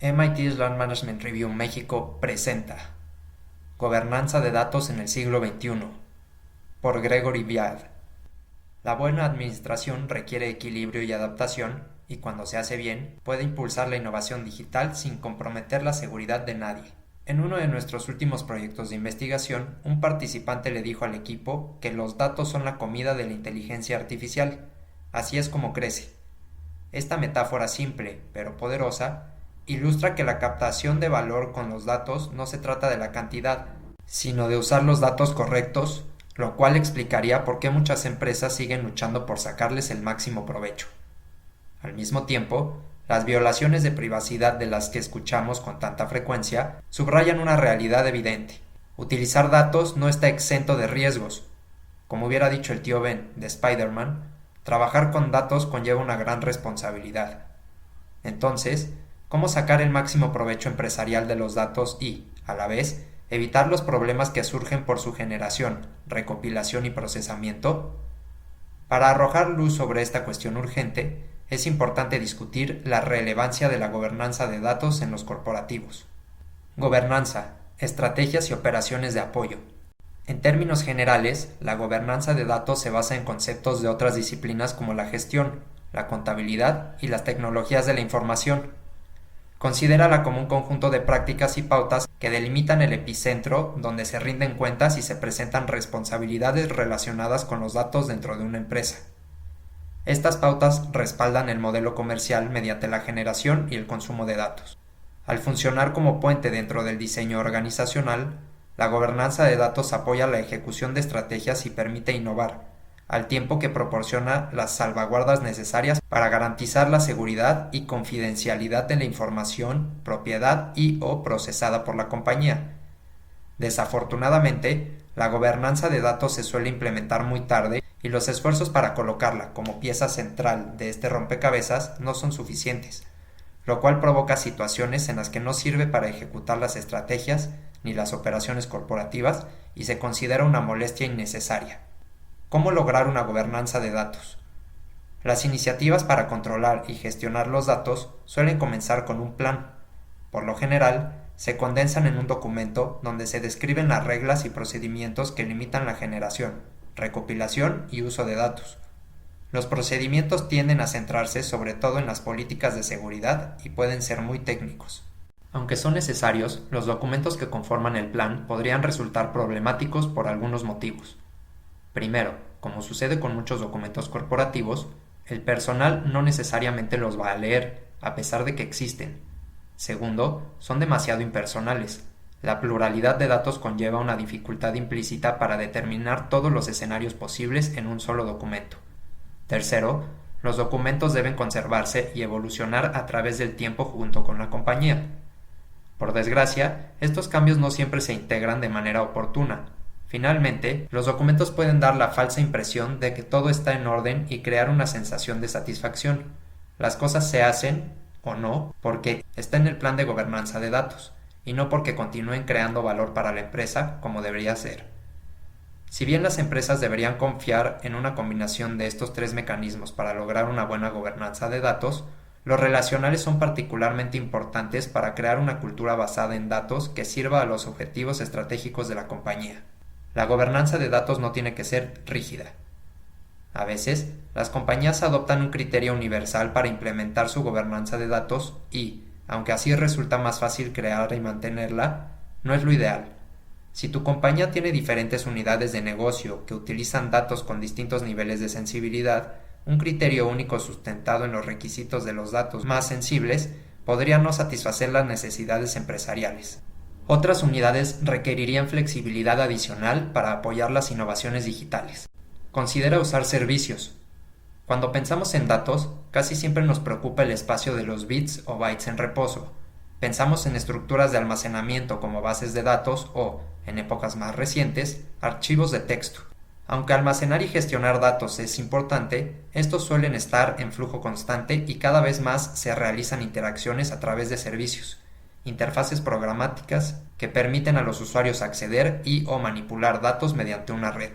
MIT's Land Management Review México presenta Gobernanza de datos en el siglo XXI por Gregory Viad. La buena administración requiere equilibrio y adaptación y cuando se hace bien puede impulsar la innovación digital sin comprometer la seguridad de nadie. En uno de nuestros últimos proyectos de investigación, un participante le dijo al equipo que los datos son la comida de la inteligencia artificial. Así es como crece. Esta metáfora simple, pero poderosa, ilustra que la captación de valor con los datos no se trata de la cantidad, sino de usar los datos correctos, lo cual explicaría por qué muchas empresas siguen luchando por sacarles el máximo provecho. Al mismo tiempo, las violaciones de privacidad de las que escuchamos con tanta frecuencia subrayan una realidad evidente. Utilizar datos no está exento de riesgos. Como hubiera dicho el tío Ben de Spider-Man, trabajar con datos conlleva una gran responsabilidad. Entonces, ¿cómo sacar el máximo provecho empresarial de los datos y, a la vez, evitar los problemas que surgen por su generación, recopilación y procesamiento? Para arrojar luz sobre esta cuestión urgente, es importante discutir la relevancia de la gobernanza de datos en los corporativos. Gobernanza, estrategias y operaciones de apoyo. En términos generales, la gobernanza de datos se basa en conceptos de otras disciplinas como la gestión, la contabilidad y las tecnologías de la información. Considérala como un conjunto de prácticas y pautas que delimitan el epicentro donde se rinden cuentas y se presentan responsabilidades relacionadas con los datos dentro de una empresa. Estas pautas respaldan el modelo comercial mediante la generación y el consumo de datos. Al funcionar como puente dentro del diseño organizacional, la gobernanza de datos apoya la ejecución de estrategias y permite innovar, al tiempo que proporciona las salvaguardas necesarias para garantizar la seguridad y confidencialidad de la información, propiedad y/o procesada por la compañía. Desafortunadamente, la gobernanza de datos se suele implementar muy tarde y los esfuerzos para colocarla como pieza central de este rompecabezas no son suficientes, lo cual provoca situaciones en las que no sirve para ejecutar las estrategias ni las operaciones corporativas y se considera una molestia innecesaria. ¿Cómo lograr una gobernanza de datos? Las iniciativas para controlar y gestionar los datos suelen comenzar con un plan. Por lo general, se condensan en un documento donde se describen las reglas y procedimientos que limitan la generación, recopilación y uso de datos. Los procedimientos tienden a centrarse sobre todo en las políticas de seguridad y pueden ser muy técnicos. Aunque son necesarios, los documentos que conforman el plan podrían resultar problemáticos por algunos motivos. Primero, como sucede con muchos documentos corporativos, el personal no necesariamente los va a leer, a pesar de que existen. Segundo, son demasiado impersonales. La pluralidad de datos conlleva una dificultad implícita para determinar todos los escenarios posibles en un solo documento. Tercero, los documentos deben conservarse y evolucionar a través del tiempo junto con la compañía. Por desgracia, estos cambios no siempre se integran de manera oportuna. Finalmente, los documentos pueden dar la falsa impresión de que todo está en orden y crear una sensación de satisfacción. Las cosas se hacen, o no, porque está en el plan de gobernanza de datos, y no porque continúen creando valor para la empresa como debería ser. Si bien las empresas deberían confiar en una combinación de estos tres mecanismos para lograr una buena gobernanza de datos, los relacionales son particularmente importantes para crear una cultura basada en datos que sirva a los objetivos estratégicos de la compañía. La gobernanza de datos no tiene que ser rígida. A veces, las compañías adoptan un criterio universal para implementar su gobernanza de datos y, aunque así resulta más fácil crear y mantenerla, no es lo ideal. Si tu compañía tiene diferentes unidades de negocio que utilizan datos con distintos niveles de sensibilidad, un criterio único sustentado en los requisitos de los datos más sensibles podría no satisfacer las necesidades empresariales. Otras unidades requerirían flexibilidad adicional para apoyar las innovaciones digitales. Considera usar servicios. Cuando pensamos en datos, casi siempre nos preocupa el espacio de los bits o bytes en reposo. Pensamos en estructuras de almacenamiento como bases de datos o, en épocas más recientes, archivos de texto. Aunque almacenar y gestionar datos es importante, estos suelen estar en flujo constante y cada vez más se realizan interacciones a través de servicios, interfaces programáticas que permiten a los usuarios acceder y/o manipular datos mediante una red.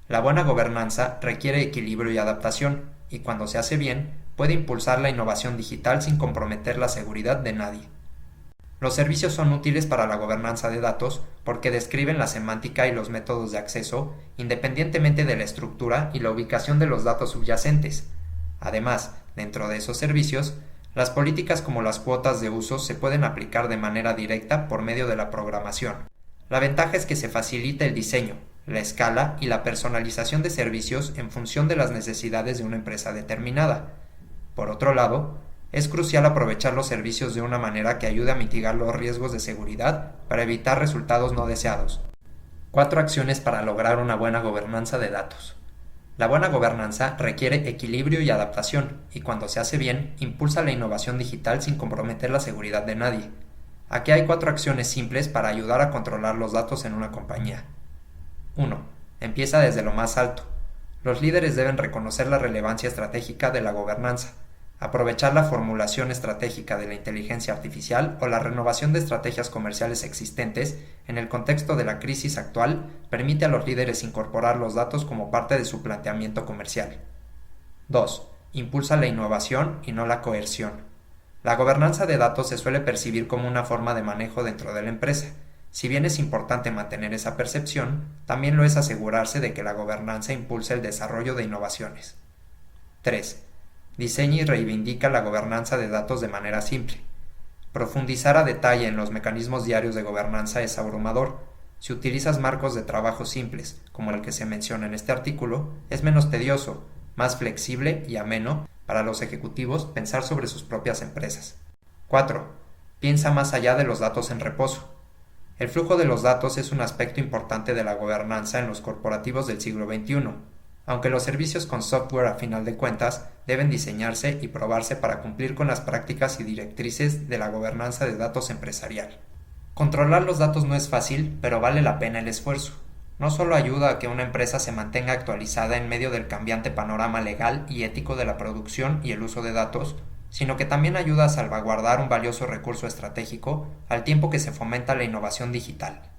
La buena gobernanza requiere equilibrio y adaptación, y cuando se hace bien, puede impulsar la innovación digital sin comprometer la seguridad de nadie. Los servicios son útiles para la gobernanza de datos porque describen la semántica y los métodos de acceso independientemente de la estructura y la ubicación de los datos subyacentes. Además, dentro de esos servicios, las políticas como las cuotas de uso se pueden aplicar de manera directa por medio de la programación. La ventaja es que se facilita el diseño, la escala y la personalización de servicios en función de las necesidades de una empresa determinada. Por otro lado, es crucial aprovechar los servicios de una manera que ayude a mitigar los riesgos de seguridad para evitar resultados no deseados. 4 acciones para lograr una buena gobernanza de datos. La buena gobernanza requiere equilibrio y adaptación, y cuando se hace bien, impulsa la innovación digital sin comprometer la seguridad de nadie. Aquí hay 4 acciones simples para ayudar a controlar los datos en una compañía. 1. Empieza desde lo más alto. Los líderes deben reconocer la relevancia estratégica de la gobernanza, aprovechar la formulación estratégica de la inteligencia artificial o la renovación de estrategias comerciales existentes en el contexto de la crisis actual permite a los líderes incorporar los datos como parte de su planteamiento comercial. 2. Impulsa la innovación y no la coerción. La gobernanza de datos se suele percibir como una forma de manejo dentro de la empresa. Si bien es importante mantener esa percepción, también lo es asegurarse de que la gobernanza impulse el desarrollo de innovaciones. 3. Diseña y reivindica la gobernanza de datos de manera simple. Profundizar a detalle en los mecanismos diarios de gobernanza es abrumador. Si utilizas marcos de trabajo simples, como el que se menciona en este artículo, es menos tedioso, más flexible y ameno para los ejecutivos pensar sobre sus propias empresas. 4. Piensa más allá de los datos en reposo. El flujo de los datos es un aspecto importante de la gobernanza en los corporativos del siglo XXI. Aunque los servicios con software a final de cuentas deben diseñarse y probarse para cumplir con las prácticas y directrices de la gobernanza de datos empresarial. Controlar los datos no es fácil, pero vale la pena el esfuerzo. No solo ayuda a que una empresa se mantenga actualizada en medio del cambiante panorama legal y ético de la producción y el uso de datos, sino que también ayuda a salvaguardar un valioso recurso estratégico al tiempo que se fomenta la innovación digital.